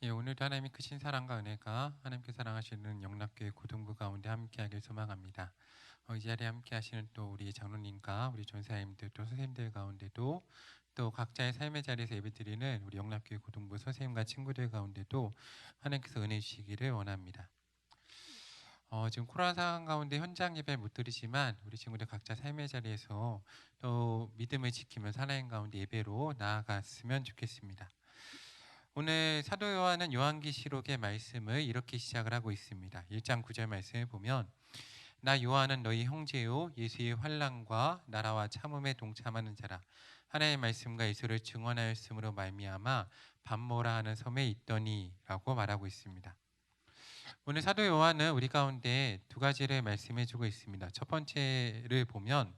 예, 오늘도 하나님의 크신 사랑과 은혜가 하나님께 사랑하시는 영락교회 고등부 가운데 함께하길 소망합니다. 이 자리에 함께하시는 또 우리 장로님과 우리 전사님들 또 선생님들 가운데도 또 각자의 삶의 자리에서 예배드리는 우리 영락교회 고등부 선생님과 친구들 가운데도 하나님께서 은혜 주시기를 원합니다. 지금 코로나 상황 가운데 현장 예배 못 드리지만 우리 친구들 각자 삶의 자리에서 또 믿음을 지키면서 하나님 가운데 예배로 나아갔으면 좋겠습니다. 오늘 사도 요한은 요한계시록의 말씀을 이렇게 시작을 하고 있습니다. 1장 9절 말씀을 보면 나 요한은 너희 형제요 예수의 환난과 나라와 참음에 동참하는 자라 하나님의 말씀과 예수를 증언하였으므로 말미암아 밤모라 하는 섬에 있더니라고 말하고 있습니다. 오늘 사도 요한은 우리 가운데 두 가지를 말씀해 주고 있습니다. 첫 번째를 보면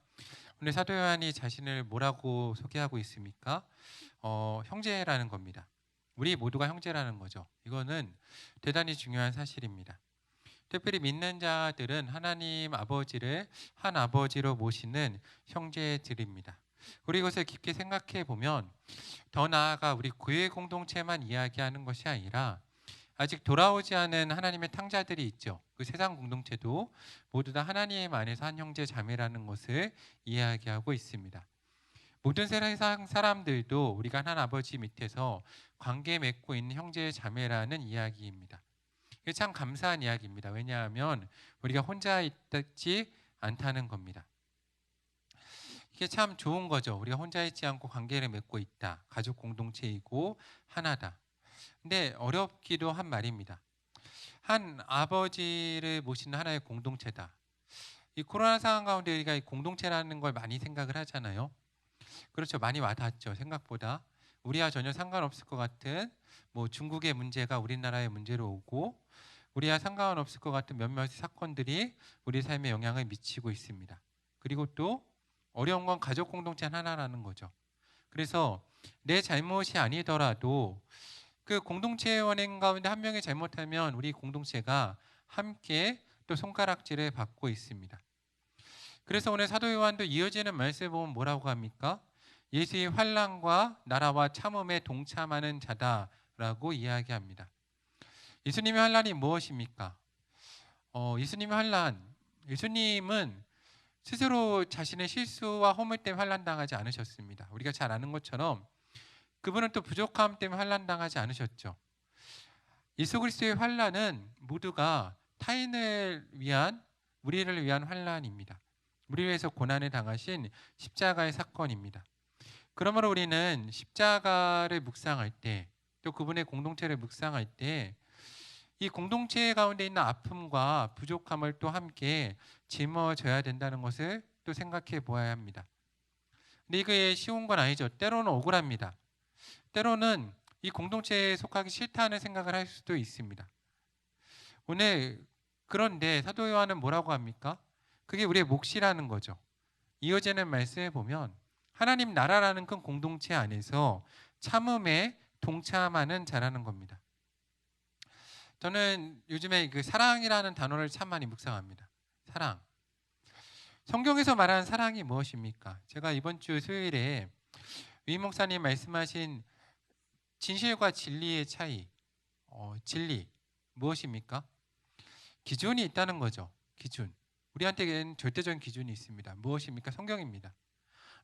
오늘 사도 요한이 자신을 뭐라고 소개하고 있습니까? 형제라는 겁니다. 우리 모두가 형제라는 거죠. 이거는 대단히 중요한 사실입니다. 특별히 믿는 자들은 하나님 아버지를 한 아버지로 모시는 형제들입니다. 우리 이것을 깊게 생각해 보면 더 나아가 우리 교회 공동체만 이야기하는 것이 아니라 아직 돌아오지 않은 하나님의 탕자들이 있죠. 그 세상 공동체도 모두 다 하나님 안에서 한 형제 자매라는 것을 이야기하고 있습니다. 모든 세상 사람들도 우리가 하나님 아버지 밑에서 관계 맺고 있는 형제 자매라는 이야기입니다. 이게 참 감사한 이야기입니다. 왜냐하면 우리가 혼자 있지 않다는 겁니다. 이게 참 좋은 거죠. 우리가 혼자 있지 않고 관계를 맺고 있다. 가족 공동체이고 하나다. 근데 어렵기도 한 말입니다. 한 아버지를 모시는 하나의 공동체다. 이 코로나 상황 가운데 우리가 이 공동체라는 걸 많이 생각을 하잖아요. 그렇죠. 많이 와닿죠. 생각보다 우리와 전혀 상관없을 것 같은 뭐 중국의 문제가 우리나라의 문제로 오고 우리와 상관없을 것 같은 몇몇 사건들이 우리 삶에 영향을 미치고 있습니다. 그리고 또 어려운 건 가족 공동체 하나라는 거죠. 그래서 내 잘못이 아니더라도 그 공동체의 원인 가운데 한 명이 잘못하면 우리 공동체가 함께 또 손가락질을 받고 있습니다. 그래서 오늘 사도 요한도 이어지는 말씀을 보면 뭐라고 합니까? 예수의 환난과 나라와 참음에 동참하는 자다라고 이야기합니다. 예수님의 환난이 무엇입니까? 예수님의 환난, 예수님은 스스로 자신의 실수와 허물 때문에 환난당하지 않으셨습니다. 우리가 잘 아는 것처럼 그분은 또 부족함 때문에 환난당하지 않으셨죠. 예수 그리스도의 환난은 모두가 타인을 위한, 우리를 위한 환난입니다. 우리를 위해서 고난을 당하신 십자가의 사건입니다. 그러므로 우리는 십자가를 묵상할 때, 또 그분의 공동체를 묵상할 때 이 공동체 가운데 있는 아픔과 부족함을 또 함께 짊어져야 된다는 것을 또 생각해 보아야 합니다. 근데 이게 쉬운 건 아니죠. 때로는 억울합니다. 때로는 이 공동체에 속하기 싫다는 생각을 할 수도 있습니다. 오늘 그런데 사도 요한은 뭐라고 합니까? 그게 우리의 몫이라는 거죠. 이어지는 말씀에 보면 하나님 나라라는 큰 공동체 안에서 참음에 동참하는 자라는 겁니다. 저는 요즘에 그 사랑이라는 단어를 참 많이 묵상합니다. 사랑. 성경에서 말하는 사랑이 무엇입니까? 제가 이번 주 수요일에 위 목사님 말씀하신 진실과 진리의 차이, 진리 무엇입니까? 기준이 있다는 거죠. 기준. 우리한테는 절대적인 기준이 있습니다. 무엇입니까? 성경입니다.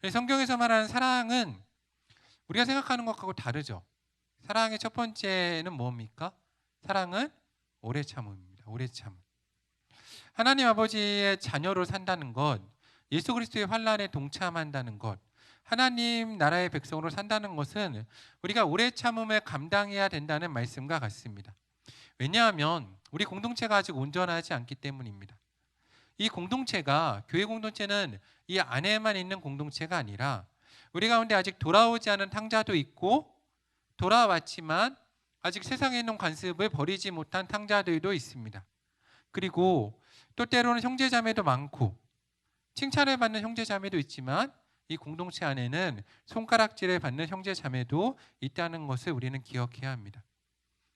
성경에서 말하는 사랑은 우리가 생각하는 것하고 다르죠. 사랑의 첫 번째는 뭡니까? 사랑은 오래 참음입니다. 오래 참. 하나님 아버지의 자녀로 산다는 것, 예수 그리스도의 환난에 동참한다는 것, 하나님 나라의 백성으로 산다는 것은 우리가 오래 참음을 감당해야 된다는 말씀과 같습니다. 왜냐하면 우리 공동체가 아직 온전하지 않기 때문입니다. 이 공동체가, 교회 공동체는 이 안에만 있는 공동체가 아니라 우리 가운데 아직 돌아오지 않은 탕자도 있고 돌아왔지만 아직 세상에 있는 관습을 버리지 못한 탕자들도 있습니다. 그리고 또 때로는 형제자매도 많고 칭찬을 받는 형제자매도 있지만 이 공동체 안에는 손가락질을 받는 형제자매도 있다는 것을 우리는 기억해야 합니다.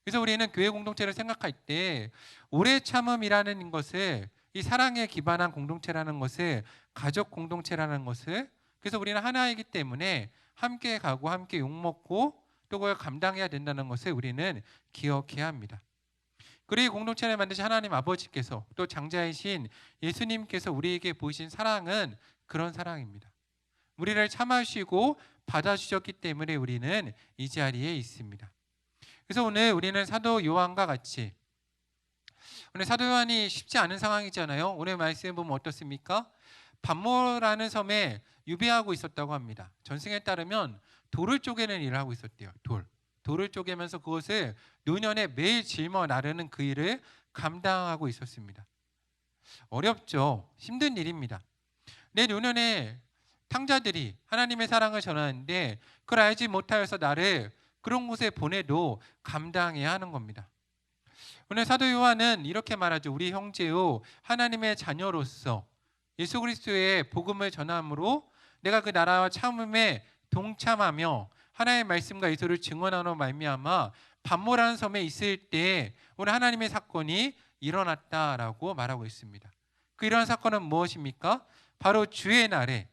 그래서 우리는 교회 공동체를 생각할 때 오래 참음이라는 것을, 이 사랑에 기반한 공동체라는 것을, 가족 공동체라는 것을, 그래서 우리는 하나이기 때문에 함께 가고 함께 욕먹고 또 그걸 감당해야 된다는 것을 우리는 기억해야 합니다. 그리고 공동체를 만드신 하나님 아버지께서 또 장자이신 예수님께서 우리에게 보이신 사랑은 그런 사랑입니다. 우리를 참아주시고 받아주셨기 때문에 우리는 이 자리에 있습니다. 그래서 오늘 우리는 사도 요한과 같이, 오늘 사도 요한이 쉽지 않은 상황이잖아요. 오늘 말씀 보면 어떻습니까? 반모라는 섬에 유배하고 있었다고 합니다. 전승에 따르면 돌을 쪼개는 일을 하고 있었대요. 돌을 쪼개면서 그것을 노년에 매일 짊어 나르는 그 일을 감당하고 있었습니다. 어렵죠. 힘든 일입니다. 내 노년에 탕자들이 하나님의 사랑을 전하는데 그걸 알지 못하여서 나를 그런 곳에 보내도 감당해야 하는 겁니다. 오늘 사도 요한은 이렇게 말하죠. 우리 형제요, 하나님의 자녀로서 예수 그리스도의 복음을 전함으로 내가 그 나라와 참음에 동참하며 하나님의 말씀과 예수를 증언하는 말미암아 반모라는 섬에 있을 때 오늘 하나님의 사건이 일어났다라고 말하고 있습니다. 그 이러한 사건은 무엇입니까? 바로 주의 날에,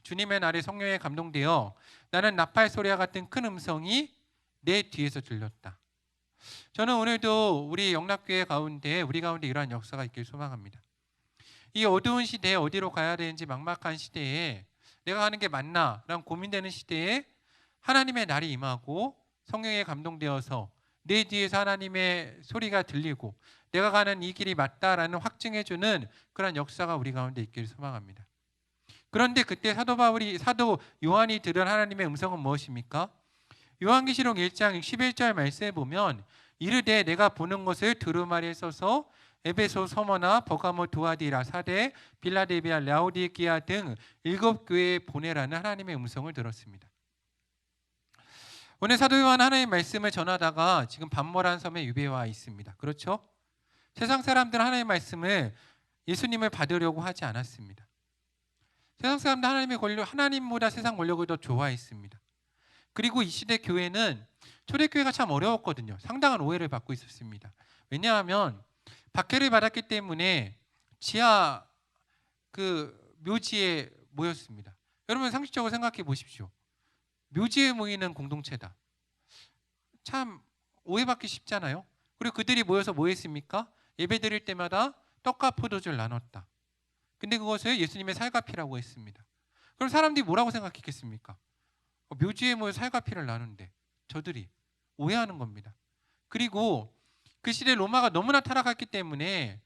주님의 날에 성령에 감동되어 나는 나팔 소리와 같은 큰 음성이 내 뒤에서 들렸다. 저는 오늘도 우리 영락교회 가운데, 우리 가운데 이러한 역사가 있길 소망합니다. 이 어두운 시대에 어디로 가야 되는지 막막한 시대에 내가 가는 게 맞나 라는 고민되는 시대에 하나님의 날이 임하고 성령에 감동되어서 내 뒤에서 하나님의 소리가 들리고 내가 가는 이 길이 맞다라는 확증해주는 그런 역사가 우리 가운데 있기를 소망합니다. 그런데 그때 사도 요한이 들은 하나님의 음성은 무엇입니까? 요한계시록 1장 11절 말씀에 보면 이르되 내가 보는 것을 두루마리에 써서 에베소, 서머나, 버가모, 두아디라, 사데, 빌라델비아, 라오디게아 등 7교회에 보내라는 하나님의 음성을 들었습니다. 오늘 사도 요한 하나님의 말씀을 전하다가 지금 반모라는 섬에 유배와 있습니다. 그렇죠? 세상 사람들은 하나님의 말씀을, 예수님을 받으려고 하지 않았습니다. 세상 사람들 하나님보다 세상 권력을 더 좋아했습니다. 그리고 이 시대 교회는 초대교회가 참 어려웠거든요. 상당한 오해를 받고 있었습니다. 왜냐하면 박해를 받았기 때문에 지하 묘지에 모였습니다. 여러분 상식적으로 생각해 보십시오. 묘지에 모이는 공동체다. 참 오해받기 쉽잖아요. 그리고 그들이 모여서 뭐 했습니까? 예배 드릴 때마다 떡과 포도주를 나눴다. 근데 그것을 예수님의 살갑이라고 했습니다. 그럼 사람들이 뭐라고 생각했겠습니까? 묘지에 모여 살갑이를 나누는데 저들이 오해하는 겁니다. 그리고 그 시대에 로마가 너무나 타락했기 때문에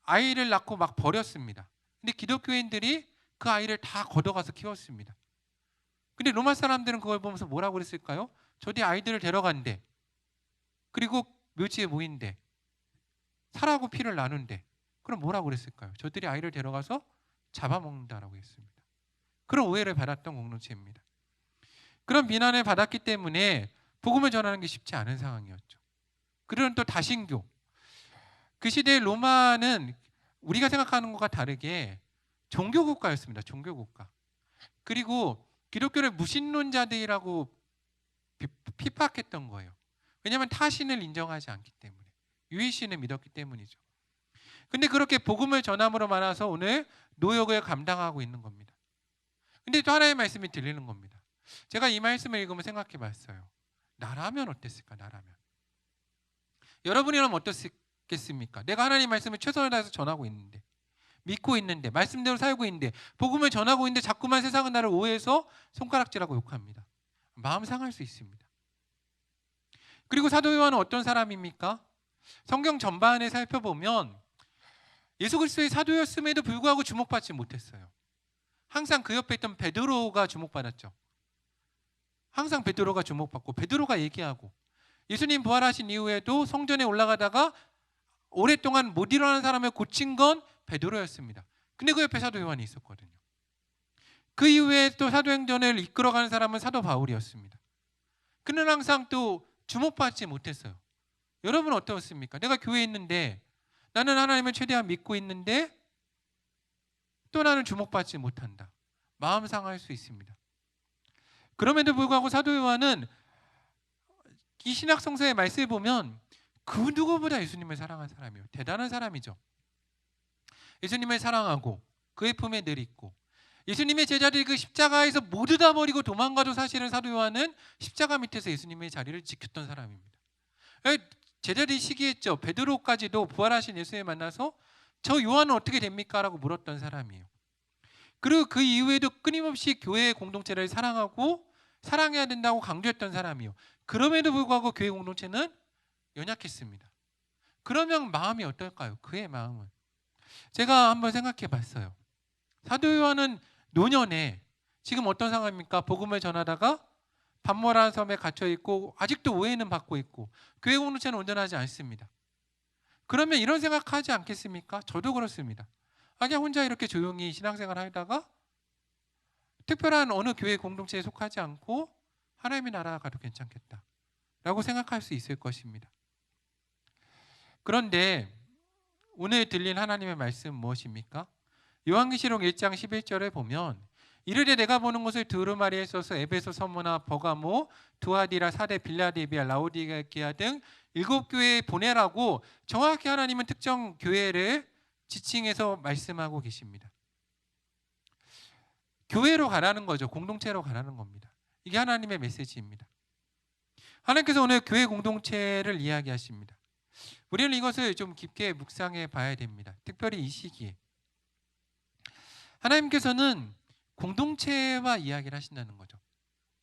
아이를 낳고 막 버렸습니다. 근데 기독교인들이 그 아이를 다 걷어가서 키웠습니다. 근데 로마 사람들은 그걸 보면서 뭐라고 그랬을까요? 저들이 아이들을 데려간대. 그리고 묘지에 모인대. 살하고 피를 나눈대. 그럼 뭐라고 그랬을까요? 저들이 아이를 데려가서 잡아먹는다라고 했습니다. 그런 오해를 받았던 공동체입니다. 그런 비난을 받았기 때문에 복음을 전하는 게 쉽지 않은 상황이었죠. 그런 또 다신교. 그 시대의 로마는 우리가 생각하는 것과 다르게 종교국가였습니다. 종교국가. 그리고 기독교를 무신론자들이라고 핍박했던 거예요. 왜냐하면 타신을 인정하지 않기 때문에, 유일신을 믿었기 때문이죠. 근데 그렇게 복음을 전함으로 말아서 오늘 노역을 감당하고 있는 겁니다. 근데 또 하나의 말씀이 들리는 겁니다. 제가 이 말씀을 읽으면 생각해 봤어요. 나라면 어땠을까? 나라면. 여러분이라면 어떻겠습니까? 내가 하나님 말씀을 최선을 다해서 전하고 있는데, 믿고 있는데, 말씀대로 살고 있는데, 복음을 전하고 있는데 자꾸만 세상은 나를 오해해서 손가락질하고 욕합니다. 마음 상할 수 있습니다. 그리고 사도 요한은 어떤 사람입니까? 성경 전반에 살펴보면 예수 그리스도의 사도였음에도 불구하고 주목받지 못했어요. 항상 그 옆에 있던 베드로가 주목받았죠. 항상 베드로가 주목받고 베드로가 얘기하고, 예수님 부활하신 이후에도 성전에 올라가다가 오랫동안 못 일어나는 사람을 고친 건 베드로였습니다. 근데 그 옆에 사도 요한이 있었거든요. 그 이후에 또 사도행전을 이끌어가는 사람은 사도 바울이었습니다. 그는 항상 또 주목받지 못했어요. 여러분 어떻습니까? 내가 교회에 있는데, 나는 하나님을 최대한 믿고 있는데 또 나는 주목받지 못한다. 마음 상할 수 있습니다. 그럼에도 불구하고 사도 요한은 이 신약 성서의 말씀을 보면 그 누구보다 예수님을 사랑한 사람이에요. 대단한 사람이죠. 예수님을 사랑하고 그의 품에 늘 있고, 예수님의 제자들이 그 십자가에서 모두 다 버리고 도망가도 사실은 사도 요한은 십자가 밑에서 예수님의 자리를 지켰던 사람입니다. 제자들이 시기했죠. 베드로까지도 부활하신 예수님 만나서 저 요한은 어떻게 됩니까? 라고 물었던 사람이에요. 그리고 그 이후에도 끊임없이 교회의 공동체를 사랑하고 사랑해야 된다고 강조했던 사람이에요. 그럼에도 불구하고 교회 공동체는 연약했습니다. 그러면 마음이 어떨까요? 그의 마음은. 제가 한번 생각해 봤어요. 사도 요한은 노년에 지금 어떤 상황입니까? 복음을 전하다가 반모라는 섬에 갇혀 있고 아직도 오해는 받고 있고 교회 공동체는 온전하지 않습니다. 그러면 이런 생각하지 않겠습니까? 저도 그렇습니다. 그냥 혼자 이렇게 조용히 신앙생활 하다가 특별한 어느 교회 공동체에 속하지 않고 하나님의 나라가 가도 괜찮겠다 라고 생각할 수 있을 것입니다. 그런데 오늘 들린 하나님의 말씀 무엇입니까? 요한계시록 1장 11절에 보면 이르되 내가 보는 것을 두루마리에 써서 에베소, 서무나, 버가모, 두아디라, 사데, 빌라델비아, 라오디게아 등 7교회에 보내라고 정확히 하나님은 특정 교회를 지칭해서 말씀하고 계십니다. 교회로 가라는 거죠. 공동체로 가라는 겁니다. 이게 하나님의 메시지입니다. 하나님께서 오늘 교회 공동체를 이야기하십니다. 우리는 이것을 좀 깊게 묵상해 봐야 됩니다. 특별히 이 시기에 하나님께서는 공동체와 이야기를 하신다는 거죠.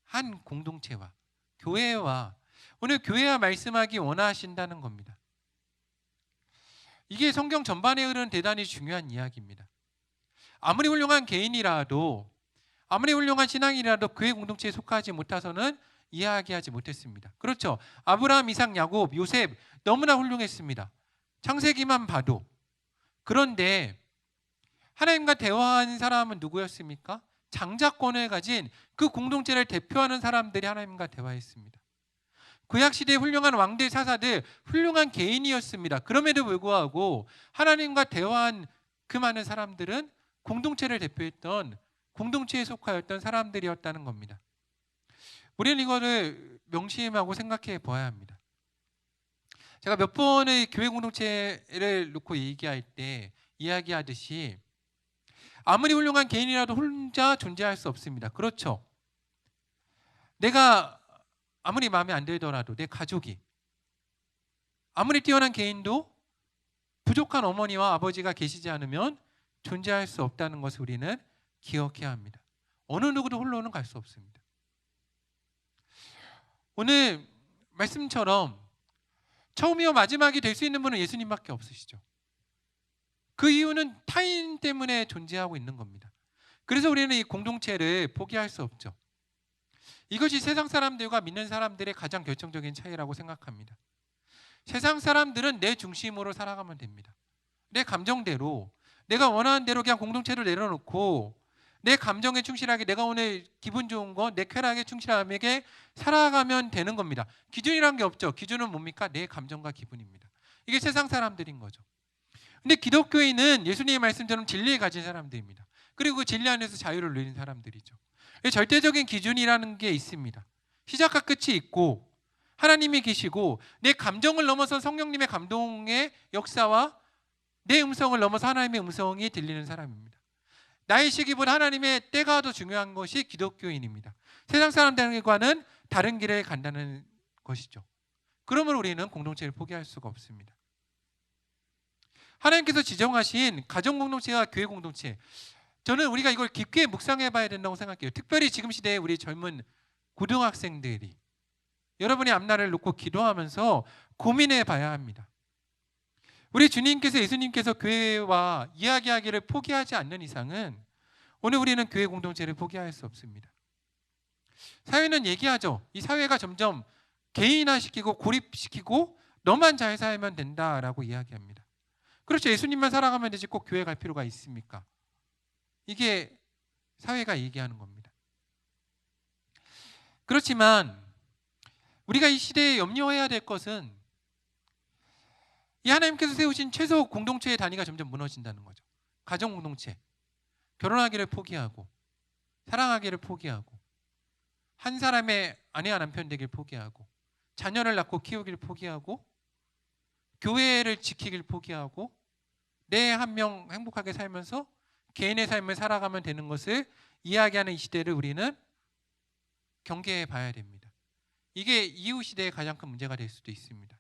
한 공동체와 교회와 오늘 교회와 말씀하기 원하신다는 겁니다. 이게 성경 전반에 흐르는 대단히 중요한 이야기입니다. 아무리 훌륭한 개인이라도 아무리 훌륭한 신앙이라도 교회 공동체에 속하지 못해서는 이야기하지 못했습니다. 그렇죠. 아브라함, 이삭, 야곱, 요셉 너무나 훌륭했습니다. 창세기만 봐도. 그런데 하나님과 대화한 사람은 누구였습니까? 장자권을 가진 그 공동체를 대표하는 사람들이 하나님과 대화했습니다. 구약시대의 훌륭한 왕들, 사사들, 훌륭한 개인이었습니다. 그럼에도 불구하고 하나님과 대화한 그 많은 사람들은 공동체를 대표했던 공동체에 속하였던 사람들이었다는 겁니다. 우리는 이거를 명심하고 생각해 보아야 합니다. 제가 몇 번의 교회 공동체를 놓고 얘기할 때 이야기하듯이 아무리 훌륭한 개인이라도 혼자 존재할 수 없습니다. 그렇죠. 내가 아무리 마음에 안 들더라도 내 가족이 아무리 뛰어난 개인도 부족한 어머니와 아버지가 계시지 않으면 존재할 수 없다는 것을 우리는 기억해야 합니다. 어느 누구도 홀로는 갈 수 없습니다. 오늘 말씀처럼 처음이요 마지막이 될 수 있는 분은 예수님밖에 없으시죠. 그 이유는 타인 때문에 존재하고 있는 겁니다. 그래서 우리는 이 공동체를 포기할 수 없죠. 이것이 세상 사람들과 믿는 사람들의 가장 결정적인 차이라고 생각합니다. 세상 사람들은 내 중심으로 살아가면 됩니다. 내 감정대로 내가 원하는 대로 그냥 공동체를 내려놓고 내 감정에 충실하게 내가 오늘 기분 좋은 거 내 쾌락에 충실함에게 살아가면 되는 겁니다. 기준이란 게 없죠. 기준은 뭡니까? 내 감정과 기분입니다. 이게 세상 사람들인 거죠. 근데 기독교인은 예수님의 말씀처럼 진리에 가진 사람들입니다. 그리고 그 진리 안에서 자유를 누리는 사람들이죠. 절대적인 기준이라는 게 있습니다. 시작과 끝이 있고 하나님이 계시고 내 감정을 넘어서 성령님의 감동의 역사와 내 음성을 넘어서 하나님의 음성이 들리는 사람입니다. 나의 시기보다 하나님의 때가 더 중요한 것이 기독교인입니다. 세상 사람들과는 다른 길을 간다는 것이죠. 그러면 우리는 공동체를 포기할 수가 없습니다. 하나님께서 지정하신 가정 공동체와 교회 공동체, 저는 우리가 이걸 깊게 묵상해 봐야 된다고 생각해요. 특별히 지금 시대에 우리 젊은 고등학생들이 여러분의 앞날을 놓고 기도하면서 고민해 봐야 합니다. 우리 주님께서 예수님께서 교회와 이야기하기를 포기하지 않는 이상은 오늘 우리는 교회 공동체를 포기할 수 없습니다. 사회는 얘기하죠. 이 사회가 점점 개인화시키고 고립시키고 너만 잘 살면 된다라고 이야기합니다. 그렇죠. 예수님만 살아가면 되지 꼭 교회 갈 필요가 있습니까? 이게 사회가 얘기하는 겁니다. 그렇지만 우리가 이 시대에 염려해야 될 것은 이 하나님께서 세우신 최소 공동체의 단위가 점점 무너진다는 거죠. 가정 공동체, 결혼하기를 포기하고 사랑하기를 포기하고 한 사람의 아내와 남편 되기를 포기하고 자녀를 낳고 키우기를 포기하고 교회를 지키기를 포기하고 내 한 명 행복하게 살면서 개인의 삶을 살아가면 되는 것을 이야기하는 이 시대를 우리는 경계해 봐야 됩니다. 이게 이후 시대의 가장 큰 문제가 될 수도 있습니다.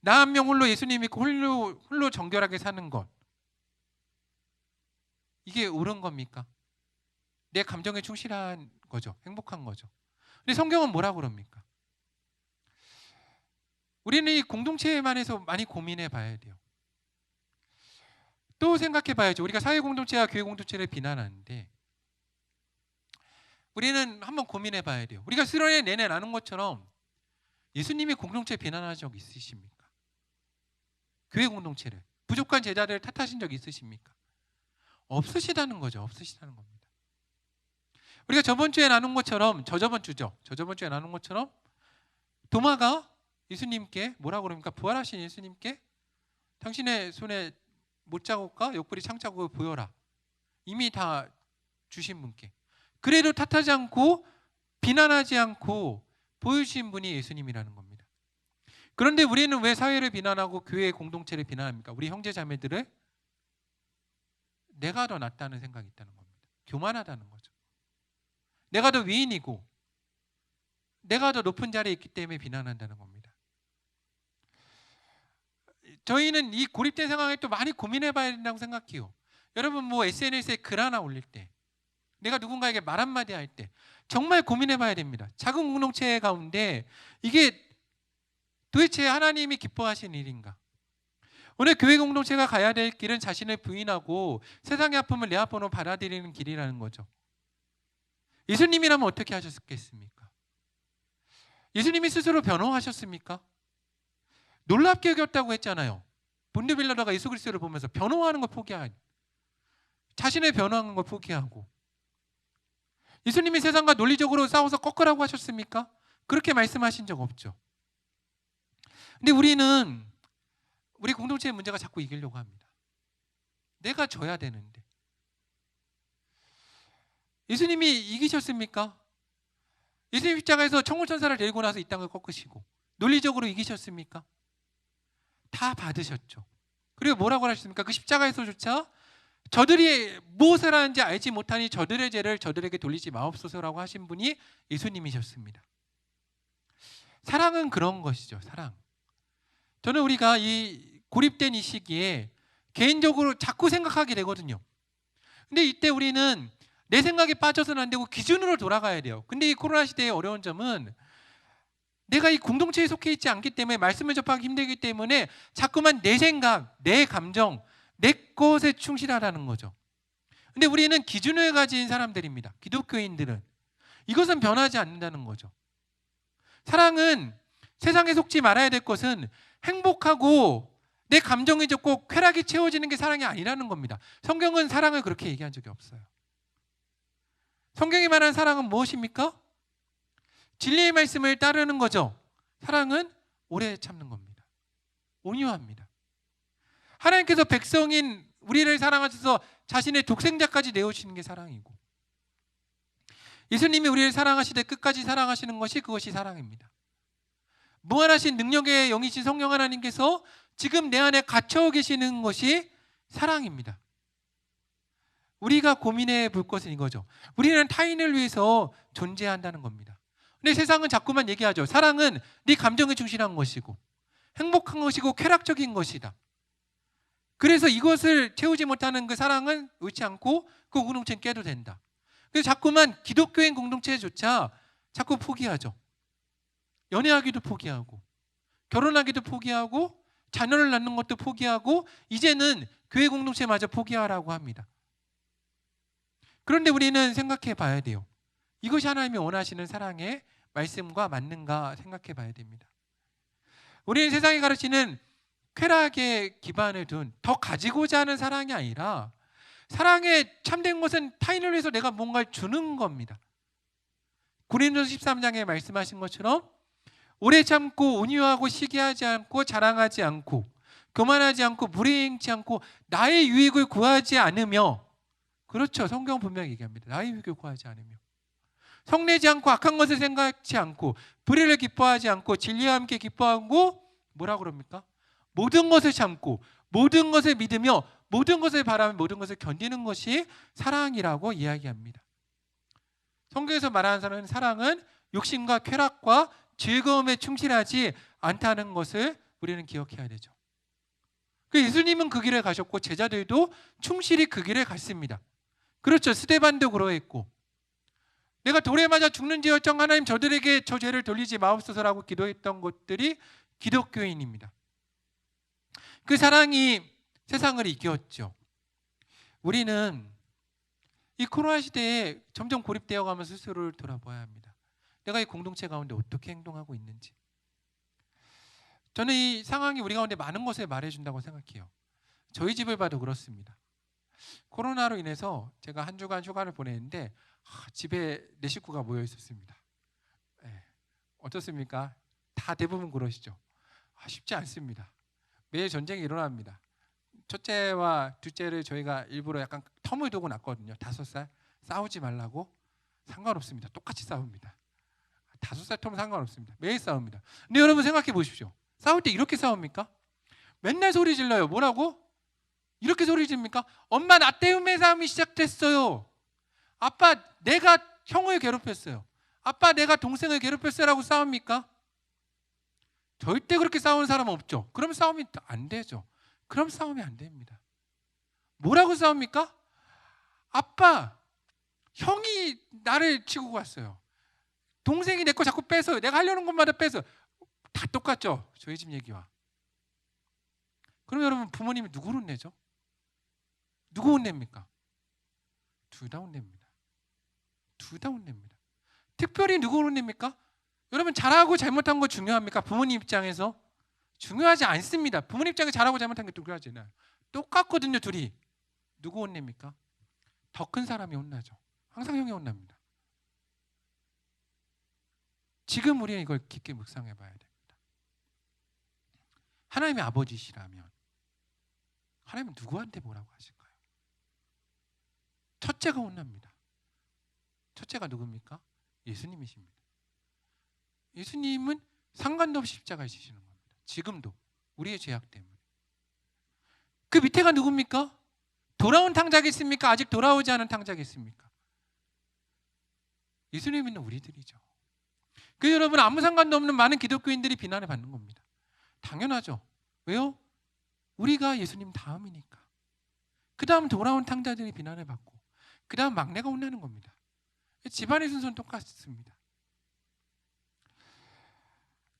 나 한 명 홀로 예수님 믿고 홀로 정결하게 사는 것, 이게 옳은 겁니까? 내 감정에 충실한 거죠. 행복한 거죠. 근데 성경은 뭐라고 그럽니까? 우리는 이 공동체에만해서 많이 고민해 봐야 돼요. 또 생각해 봐야죠. 우리가 사회 공동체와 교회 공동체를 비난하는데 우리는 한번 고민해 봐야 돼요. 우리가 수련회 내내 나눈 것처럼 예수님이 공동체 비난한 적 있으십니까? 교회 공동체를, 부족한 제자들을 탓하신 적 있으십니까? 없으시다는 거죠. 없으시다는 겁니다. 우리가 저번 주에 나눈 것처럼, 저저번 주에 나눈 것처럼 도마가 예수님께 뭐라고 그럽니까? 부활하신 예수님께 당신의 손에 못자국과 옆구리 창자국을 보여라. 이미 다 주신 분께. 그래도 탓하지 않고 비난하지 않고 보여주신 분이 예수님이라는 겁니다. 그런데 우리는 왜 사회를 비난하고 교회 공동체를 비난합니까? 우리 형제 자매들을 내가 더 낫다는 생각이 있다는 겁니다. 교만하다는 거죠. 내가 더 위인이고 내가 더 높은 자리에 있기 때문에 비난한다는 겁니다. 저희는 이 고립된 상황에 또 많이 고민해 봐야 된다고 생각해요. 여러분 뭐 SNS에 글 하나 올릴 때, 내가 누군가에게 말 한마디 할 때 정말 고민해 봐야 됩니다. 작은 공동체 가운데 이게 도대체 하나님이 기뻐하시는 일인가? 오늘 교회 공동체가 가야 될 길은 자신을 부인하고 세상의 아픔을 내 아픔으로 받아들이는 길이라는 거죠. 예수님이라면 어떻게 하셨겠습니까? 예수님이 스스로 변호하셨습니까? 놀랍게 여겼다고 했잖아요. 본드빌라더가 예수 그리스도를 보면서 변호하는 걸 포기한, 자신을 변호하는 걸 포기하고. 예수님이 세상과 논리적으로 싸워서 꺾으라고 하셨습니까? 그렇게 말씀하신 적 없죠. 근데 우리는 우리 공동체의 문제가 자꾸 이기려고 합니다. 내가 져야 되는데. 예수님이 이기셨습니까? 예수님 십자가에서 천군천사를 데리고 나서 이 땅을 꺾으시고 논리적으로 이기셨습니까? 다 받으셨죠. 그리고 뭐라고 하셨습니까? 그 십자가에서조차 저들이 무엇을 하는지 알지 못하니 저들의 죄를 저들에게 돌리지 마옵소서라고 하신 분이 예수님이셨습니다. 사랑은 그런 것이죠. 사랑. 저는 우리가 이 고립된 이 시기에 개인적으로 자꾸 생각하게 되거든요. 근데 이때 우리는 내 생각에 빠져서는 안 되고 기준으로 돌아가야 돼요. 근데 이 코로나 시대의 어려운 점은 내가 이 공동체에 속해 있지 않기 때문에 말씀을 접하기 힘들기 때문에 자꾸만 내 생각, 내 감정, 내 것에 충실하라는 거죠. 근데 우리는 기준을 가진 사람들입니다. 기독교인들은. 이것은 변하지 않는다는 거죠. 사랑은 세상에 속지 말아야 될 것은 행복하고 내 감정이 좋고 쾌락이 채워지는 게 사랑이 아니라는 겁니다. 성경은 사랑을 그렇게 얘기한 적이 없어요. 성경이 말하는 사랑은 무엇입니까? 진리의 말씀을 따르는 거죠. 사랑은 오래 참는 겁니다. 온유합니다. 하나님께서 백성인 우리를 사랑하셔서 자신의 독생자까지 내어주시는 게 사랑이고, 예수님이 우리를 사랑하시되 끝까지 사랑하시는 것이 그것이 사랑입니다. 무한하신 능력의 영이신 성령 하나님께서 지금 내 안에 갇혀 계시는 것이 사랑입니다. 우리가 고민해 볼 것은 이거죠. 우리는 타인을 위해서 존재한다는 겁니다. 근데 세상은 자꾸만 얘기하죠. 사랑은 네 감정에 충실한 것이고 행복한 것이고 쾌락적인 것이다. 그래서 이것을 채우지 못하는 그 사랑은 옳지 않고 그 공동체는 깨도 된다. 그래서 자꾸만 기독교인 공동체조차 자꾸 포기하죠. 연애하기도 포기하고 결혼하기도 포기하고 자녀를 낳는 것도 포기하고 이제는 교회 공동체마저 포기하라고 합니다. 그런데 우리는 생각해 봐야 돼요. 이것이 하나님이 원하시는 사랑의 말씀과 맞는가 생각해 봐야 됩니다. 우리는 세상이 가르치는 쾌락에 기반을 둔 더 가지고자 하는 사랑이 아니라 사랑의 참된 것은 타인을 위해서 내가 뭔가를 주는 겁니다. 고린도서 13장에 말씀하신 것처럼 오래 참고 온유하고 시기하지 않고 자랑하지 않고 교만하지 않고 무례행치 않고 나의 유익을 구하지 않으며, 그렇죠. 성경 분명히 얘기합니다. 나의 유익을 구하지 않으며 성내지 않고 악한 것을 생각지 않고 불의를 기뻐하지 않고 진리와 함께 기뻐하고 뭐라고 그럽니까? 모든 것을 참고 모든 것을 믿으며 모든 것을 바라며 모든 것을 견디는 것이 사랑이라고 이야기합니다. 성경에서 말하는 사랑은 욕심과 쾌락과 즐거움에 충실하지 않다는 것을 우리는 기억해야 되죠. 예수님은 그 길을 가셨고 제자들도 충실히 그 길을 갔습니다. 그렇죠. 스데반도 그러했고, 내가 돌에 맞아 죽는지어정 하나님 저들에게 저 죄를 돌리지 마옵소서라고 기도했던 것들이 기독교인입니다. 그 사랑이 세상을 이겼죠. 우리는 이 코로나 시대에 점점 고립되어 가면서 스스로를 돌아봐야 합니다. 내가 이 공동체 가운데 어떻게 행동하고 있는지. 저는 이 상황이 우리 가운데 많은 것을 말해준다고 생각해요. 저희 집을 봐도 그렇습니다. 코로나로 인해서 제가 한 주간 휴가를 보냈는데 집에 내 식구가 모여 있었습니다. 네. 어떻습니까? 다 대부분 그러시죠. 쉽지 않습니다. 매일 전쟁이 일어납니다. 첫째와 둘째를 저희가 일부러 약간 텀을 두고 놨거든요. 5살 싸우지 말라고. 상관없습니다. 똑같이 싸웁니다. 5살 텀은 상관없습니다. 매일 싸웁니다. 근데 여러분 생각해 보십시오. 싸울 때 이렇게 싸웁니까? 맨날 소리 질러요. 뭐라고? 이렇게 소리 지릅니까? 엄마 나 때문에 싸움이 시작됐어요. 아빠 내가 형을 괴롭혔어요. 아빠 내가 동생을 괴롭혔어요라고 싸웁니까? 절대 그렇게 싸우는 사람은 없죠. 그럼 싸움이 안 되죠. 그럼 싸움이 안 됩니다. 뭐라고 싸웁니까? 아빠 형이 나를 치고 갔어요. 동생이 내 거 자꾸 뺏어요. 내가 하려는 것마다 뺏어요. 다 똑같죠. 저희 집 얘기와. 그럼 여러분 부모님이 누구 혼내죠? 누구 혼냅니까? 둘 다 혼냅니다. 둘 다 혼냅니다. 특별히 누구 혼냅니까? 여러분 잘하고 잘못한 거 중요합니까? 부모님 입장에서 중요하지 않습니다. 부모님 입장에 잘하고 잘못한 게 중요하지 않아요. 똑같거든요. 둘이. 누구 혼냅니까? 더 큰 사람이 혼나죠. 항상 형이 혼납니다. 지금 우리는 이걸 깊게 묵상해 봐야 됩니다. 하나님의 아버지시라면 하나님은 누구한테 뭐라고 하실까요? 첫째가 혼납니다. 첫째가 누굽니까? 예수님이십니다. 예수님은 상관도 없이 십자가에 지시는 겁니다. 지금도 우리의 죄악 때문에. 그 밑에가 누굽니까? 돌아온 탕자겠습니까? 아직 돌아오지 않은 탕자겠습니까? 예수님 믿는 우리들이죠. 그 여러분 아무 상관도 없는 많은 기독교인들이 비난을 받는 겁니다. 당연하죠. 왜요? 우리가 예수님 다음이니까. 그 다음 돌아온 탕자들이 비난을 받고 그 다음 막내가 혼나는 겁니다. 집안의 순서는 똑같습니다.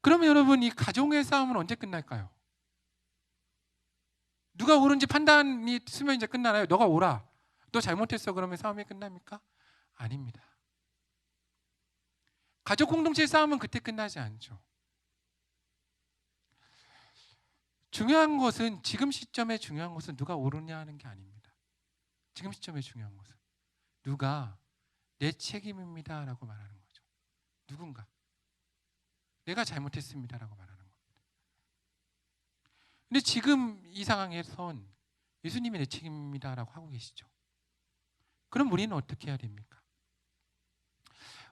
그러면 여러분 이 가정의 싸움은 언제 끝날까요? 누가 옳은지 판단이 쓰면 이제 끝나나요? 너가 옳아. 너 잘못했어. 그러면 싸움이 끝납니까? 아닙니다. 가족 공동체의 싸움은 그때 끝나지 않죠. 중요한 것은 지금 시점에 중요한 것은 누가 옳으냐 하는 게 아닙니다. 지금 시점에 중요한 것은 누가 내 책임입니다 라고 말하는 거죠. 누군가 내가 잘못했습니다 라고 말하는 겁니다. 근데 지금 이 상황에선 예수님이 내 책임입니다 라고 하고 계시죠. 그럼 우리는 어떻게 해야 됩니까?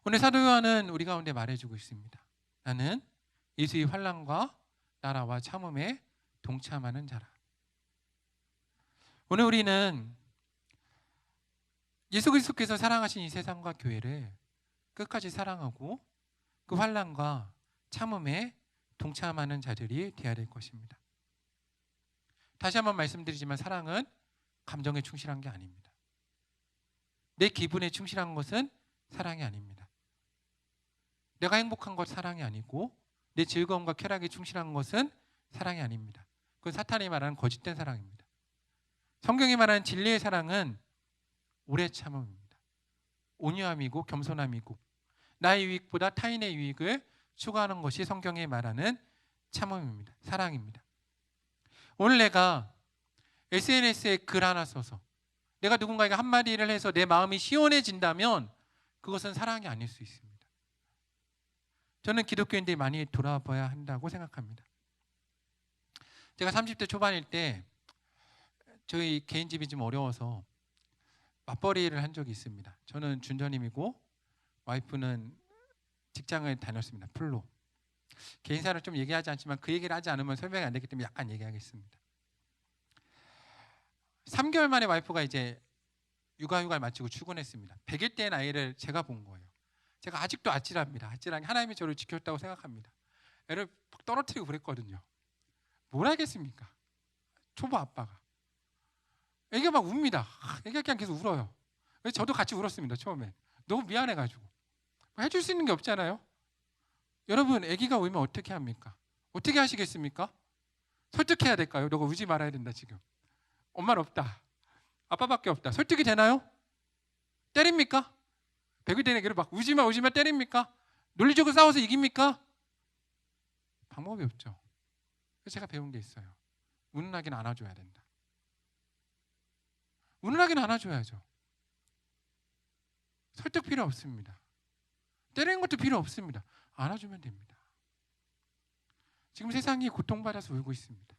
오늘 사도 요한은 우리 가운데 말해주고 있습니다. 나는 예수의 환난과 나라와 참음에 동참하는 자라. 오늘 우리는 예수 그리스도께서 사랑하신 이 세상과 교회를 끝까지 사랑하고 그 환난과 참음에 동참하는 자들이 되어야 될 것입니다. 다시 한번 말씀드리지만 사랑은 감정에 충실한 게 아닙니다. 내 기분에 충실한 것은 사랑이 아닙니다. 내가 행복한 것 사랑이 아니고 내 즐거움과 쾌락에 충실한 것은 사랑이 아닙니다. 그건 사탄이 말하는 거짓된 사랑입니다. 성경이 말하는 진리의 사랑은 오래 참음입니다. 온유함이고 겸손함이고 나의 유익보다 타인의 유익을 추구하는 것이 성경이 말하는 참음입니다. 사랑입니다. 오늘 내가 SNS에 글 하나 써서 내가 누군가에게 한마디를 해서 내 마음이 시원해진다면 그것은 사랑이 아닐 수 있습니다. 저는 기독교인들이 많이 돌아봐야 한다고 생각합니다. 제가 30대 초반일 때 저희 개인 집이 좀 어려워서 맞벌이를 한 적이 있습니다. 저는 준전임이고 와이프는 직장을 다녔습니다. 풀로. 개인사를 좀 얘기하지 않지만 그 얘기를 하지 않으면 설명이 안 되기 때문에 약간 얘기하겠습니다. 3개월 만에 와이프가 이제 육아휴가를 마치고 출근했습니다. 100일 된 아이를 제가 본 거예요. 제가 아직도 아찔합니다. 아찔하게 하나님이 저를 지켰다고 생각합니다. 애를 막 떨어뜨리고 그랬거든요. 뭘 하겠습니까? 초보 아빠가. 애기가 막 웁니다. 애기가 그냥 계속 울어요. 저도 같이 울었습니다. 처음에. 너무 미안해가지고. 해줄 수 있는 게 없잖아요. 여러분, 애기가 울면 어떻게 합니까? 어떻게 하시겠습니까? 설득해야 될까요? 너가 울지 말아야 된다 지금. 엄마는 없다. 아빠밖에 없다. 설득이 되나요? 때립니까? 100일 된 애기를 막 울지마 때립니까? 논리적으로 싸워서 이깁니까? 방법이 없죠. 그래서 제가 배운 게 있어요. 우는 아기는 안아줘야 된다. 우는 아기는 안아줘야죠. 설득 필요 없습니다. 때리는 것도 필요 없습니다. 안아주면 됩니다. 지금 세상이 고통받아서 울고 있습니다.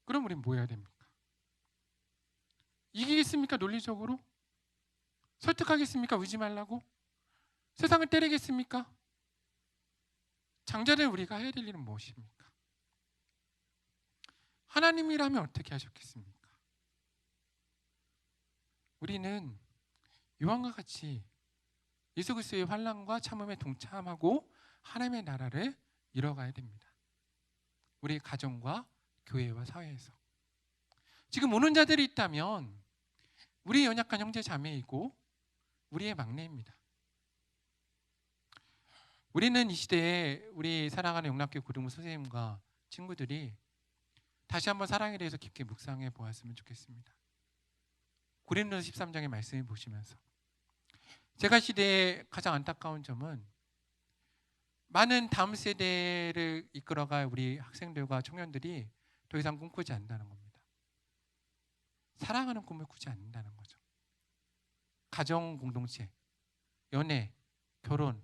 그럼 우린 뭐 해야 됩니까? 이기겠습니까? 논리적으로? 설득하겠습니까? 울지 말라고? 세상을 때리겠습니까? 장자들 우리가 해야 될 일은 무엇입니까? 하나님이라면 어떻게 하셨겠습니까? 우리는 요한과 같이 예수 그리스도의 환난과 참음에 동참하고 하나님의 나라를 이뤄가야 됩니다. 우리 가정과 교회와 사회에서. 지금 오는 자들이 있다면 우리 연약한 형제 자매이고 우리의 막내입니다. 우리는 이 시대에 우리 사랑하는 영락교회 고등부 선생님과 친구들이 다시 한번 사랑에 대해서 깊게 묵상해 보았으면 좋겠습니다. 고린도서 13장의 말씀을 보시면서 제가 시대의 가장 안타까운 점은 많은 다음 세대를 이끌어갈 우리 학생들과 청년들이 더 이상 꿈꾸지 않는다는 겁니다. 사랑하는 꿈을 꾸지 않는다는 거죠. 가정 공동체, 연애, 결혼,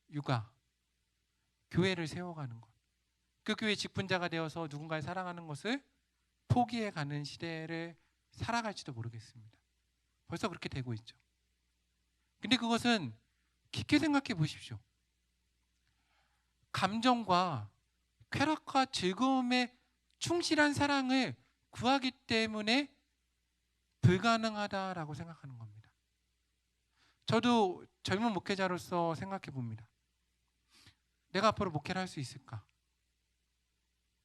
육아, 교회를 세워가는 것. 그 교회의 직분자가 되어서 누군가를 사랑하는 것을 포기해가는 시대를 살아갈지도 모르겠습니다. 벌써 그렇게 되고 있죠. 근데 그것은 깊게 생각해 보십시오. 감정과 쾌락과 즐거움에 충실한 사랑을 구하기 때문에 불가능하다라고 생각하는 겁니다. 저도 젊은 목회자로서 생각해 봅니다. 내가 앞으로 목회를 할 수 있을까?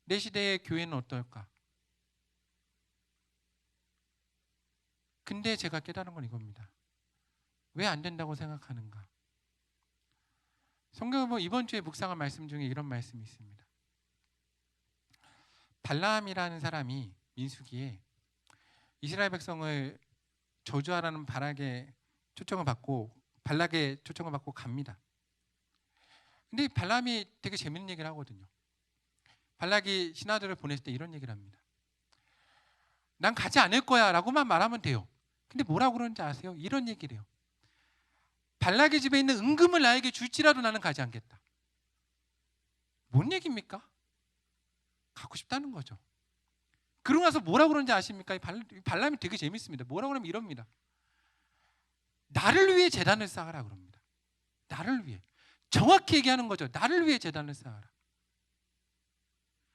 내 시대의 교회는 어떨까? 근데 제가 깨달은 건 이겁니다. 왜 안 된다고 생각하는가? 성경을 보면 이번 주에 묵상한 말씀 중에 이런 말씀이 있습니다. 발람이라는 사람이 민수기에 이스라엘 백성을 저주하라는 발락의 초청을 받고 갑니다. 근데 발람이 되게 재밌는 얘기를 하거든요. 발락이 신하들을 보냈을 때 이런 얘기를 합니다. 난 가지 않을 거야 라고만 말하면 돼요. 근데 뭐라고 그러는지 아세요? 이런 얘기를 해요. 발락의 집에 있는 은금을 나에게 줄지라도 나는 가지 않겠다. 뭔 얘기입니까? 가고 싶다는 거죠. 그러고 나서 뭐라고 그러는지 아십니까? 발람이 되게 재밌습니다. 뭐라고 그러면 이럽니다. 나를 위해 제단을 쌓아라 그럽니다. 나를 위해. 정확히 얘기하는 거죠. 나를 위해 제단을 쌓아라.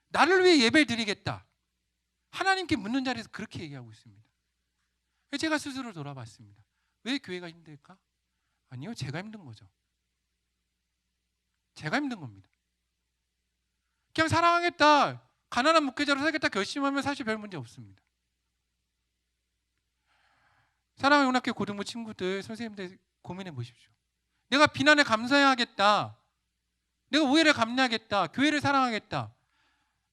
나를 위해 예배를 드리겠다. 하나님께 묻는 자리에서 그렇게 얘기하고 있습니다. 제가 스스로 돌아봤습니다. 왜 교회가 힘들까? 아니요, 제가 힘든 거죠. 제가 힘든 겁니다. 그냥 사랑하겠다, 가난한 목회자로 살겠다 결심하면 사실 별 문제 없습니다. 사랑하는 영락교회 고등부 친구들, 선생님들 고민해 보십시오. 내가 비난에 감사해야겠다, 내가 오해를 감내하겠다, 교회를 사랑하겠다,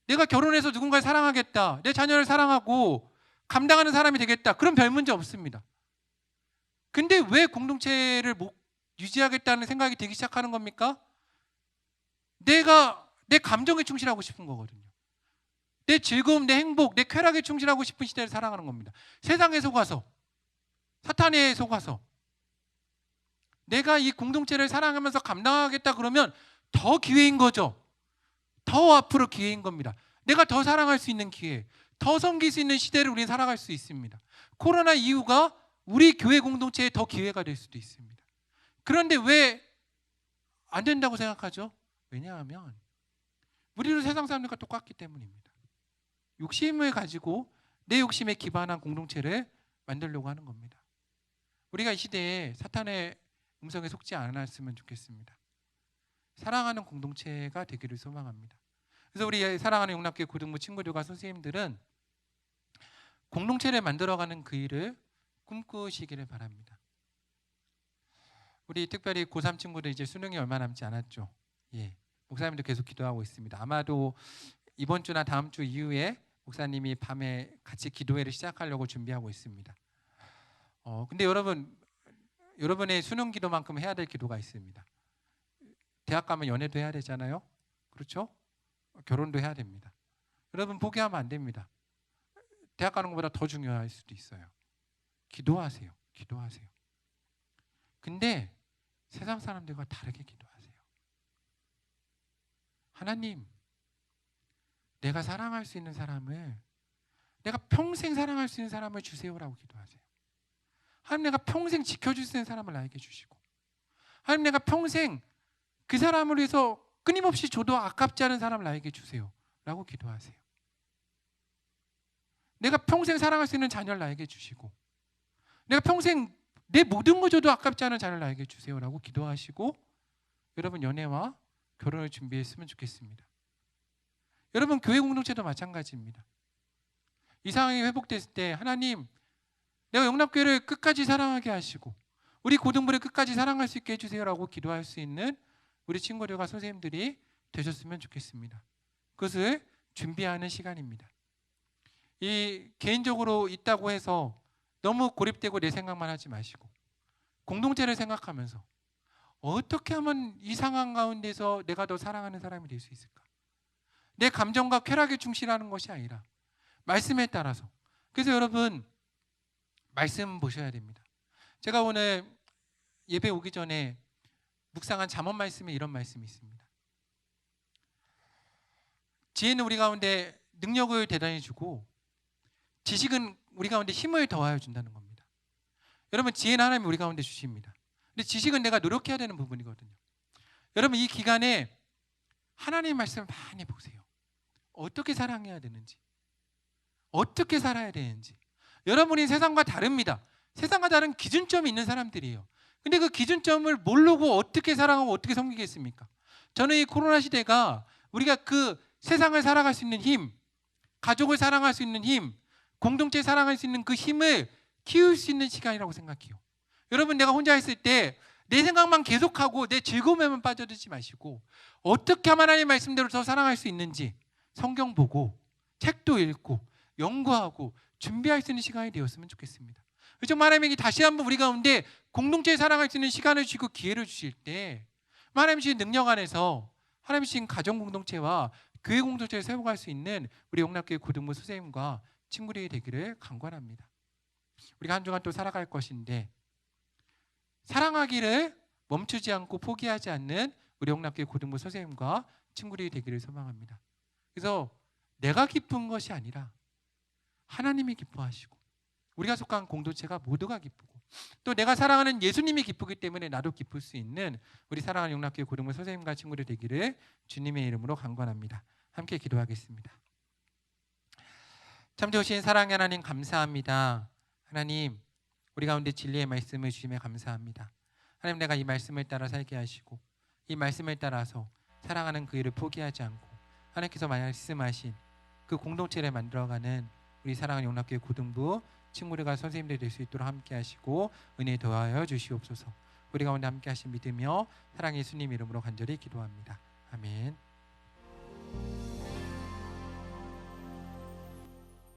내가 결혼해서 누군가를 사랑하겠다, 내 자녀를 사랑하고 감당하는 사람이 되겠다. 그럼 별 문제 없습니다. 근데 왜 공동체를 유지하겠다는 생각이 들기 시작하는 겁니까? 내가 내 감정에 충실하고 싶은 거거든요. 내 즐거움, 내 행복, 내 쾌락에 충실하고 싶은 시대를 살아가는 겁니다. 세상에 속아서, 사탄에 속아서 내가 이 공동체를 사랑하면서 감당하겠다 그러면 더 기회인 거죠. 더 앞으로 기회인 겁니다. 내가 더 사랑할 수 있는 기회, 더 섬길 수 있는 시대를 우리는 살아갈 수 있습니다. 코로나 이후가 우리 교회 공동체에 더 기회가 될 수도 있습니다. 그런데 왜 안 된다고 생각하죠? 왜냐하면 우리도 세상 사람들과 똑같기 때문입니다. 욕심을 가지고 내 욕심에 기반한 공동체를 만들려고 하는 겁니다. 우리가 이 시대에 사탄의 음성에 속지 않았으면 좋겠습니다. 사랑하는 공동체가 되기를 소망합니다. 그래서 우리 사랑하는 용납교회 고등부 친구들과 선생님들은 공동체를 만들어가는 그 일을 꿈꾸시기를 바랍니다. 우리 특별히 고3 친구들 이제 수능이 얼마 남지 않았죠. 예, 목사님도 계속 기도하고 있습니다. 아마도 이번 주나 다음 주 이후에 목사님이 밤에 같이 기도회를 시작하려고 준비하고 있습니다. 근데 여러분의 수능 기도만큼 해야 될 기도가 있습니다. 대학 가면 연애도 해야 되잖아요. 그렇죠? 결혼도 해야 됩니다. 여러분 포기하면 안 됩니다. 대학 가는 것보다 더 중요할 수도 있어요. 기도하세요. 기도하세요. 근데 세상 사람들과 다르게 기도하세요. 하나님, 내가 사랑할 수 있는 사람을, 내가 평생 사랑할 수 있는 사람을 주세요라고 기도하세요. 하나님, 내가 평생 지켜줄 수 있는 사람을 나에게 주시고, 하나님, 내가 평생 그 사람을 위해서 끊임없이 줘도 아깝지 않은 사람을 나에게 주세요라고 기도하세요. 내가 평생 사랑할 수 있는 자녀를 나에게 주시고, 내가 평생 내 모든 거 줘도 아깝지 않은 자녀를 나에게 주세요라고 기도하시고, 여러분 연애와 결혼을 준비했으면 좋겠습니다. 여러분 교회 공동체도 마찬가지입니다. 이 상황이 회복됐을 때 하나님, 내가 영납교회를 끝까지 사랑하게 하시고 우리 고등부를 끝까지 사랑할 수 있게 해주세요라고 기도할 수 있는 우리 친구들과 선생님들이 되셨으면 좋겠습니다. 그것을 준비하는 시간입니다. 이 개인적으로 있다고 해서 너무 고립되고 내 생각만 하지 마시고 공동체를 생각하면서 어떻게 하면 이 상황 가운데서 내가 더 사랑하는 사람이 될 수 있을까? 내 감정과 쾌락에 충실하는 것이 아니라 말씀에 따라서. 그래서 여러분 말씀 보셔야 됩니다. 제가 오늘 예배 오기 전에 묵상한 잠언 말씀에 이런 말씀이 있습니다. 지혜는 우리 가운데 능력을 대단히 주고 지식은 우리 가운데 힘을 더하여 준다는 겁니다. 여러분 지혜는 하나님이 우리 가운데 주십니다. 근데 지식은 내가 노력해야 되는 부분이거든요. 여러분 이 기간에 하나님의 말씀을 많이 보세요. 어떻게 사랑해야 되는지, 어떻게 살아야 되는지. 여러분이 세상과 다릅니다. 세상과 다른 기준점이 있는 사람들이에요. 근데 그 기준점을 모르고 어떻게 사랑하고 어떻게 섬기겠습니까? 저는 이 코로나 시대가 우리가 그 세상을 살아갈 수 있는 힘, 가족을 사랑할 수 있는 힘, 공동체 사랑할 수 있는 그 힘을 키울 수 있는 시간이라고 생각해요. 여러분 내가 혼자 있을 때 내 생각만 계속하고 내 즐거움에만 빠져들지 마시고 어떻게 하면 하나님의 말씀대로 더 사랑할 수 있는지 성경 보고 책도 읽고 연구하고 준비할 수 있는 시간이 되었으면 좋겠습니다. 그래서 하나님이 다시 한번 우리 가운데 공동체에 사랑할 수 있는 시간을 주시고 기회를 주실 때 하나님 주신 능력 안에서 하나님 주신 가정 공동체와 교회 공동체를 세워갈 수 있는 우리 영락교회 고등부 선생님과 친구들이 되기를 간구합니다. 우리가 한 주간 또 살아갈 것인데 사랑하기를 멈추지 않고 포기하지 않는 우리 영락교회 고등부 선생님과 친구들이 되기를 소망합니다. 그래서 내가 기쁜 것이 아니라 하나님이 기뻐하시고 우리가 속한 공동체가 모두가 기쁘고 또 내가 사랑하는 예수님이 기쁘기 때문에 나도 기쁠 수 있는 우리 사랑하는 영락교회 고등부 선생님과 친구들 되기를 주님의 이름으로 간구합니다. 함께 기도하겠습니다. 참 좋으신 사랑의 하나님 감사합니다. 하나님 우리 가운데 진리의 말씀을 주심에 감사합니다. 하나님 내가 이 말씀을 따라 살게 하시고 이 말씀을 따라서 사랑하는 그 일을 포기하지 않고 하나님께서 말씀하신 그 공동체를 만들어가는 우리 사랑하는 영락교회 고등부 친구들과 선생님들이 될 수 있도록 함께 하시고 은혜 더하여 주시옵소서. 우리 가운데 함께 하신 믿으며 사랑의 예수님 이름으로 간절히 기도합니다. 아멘.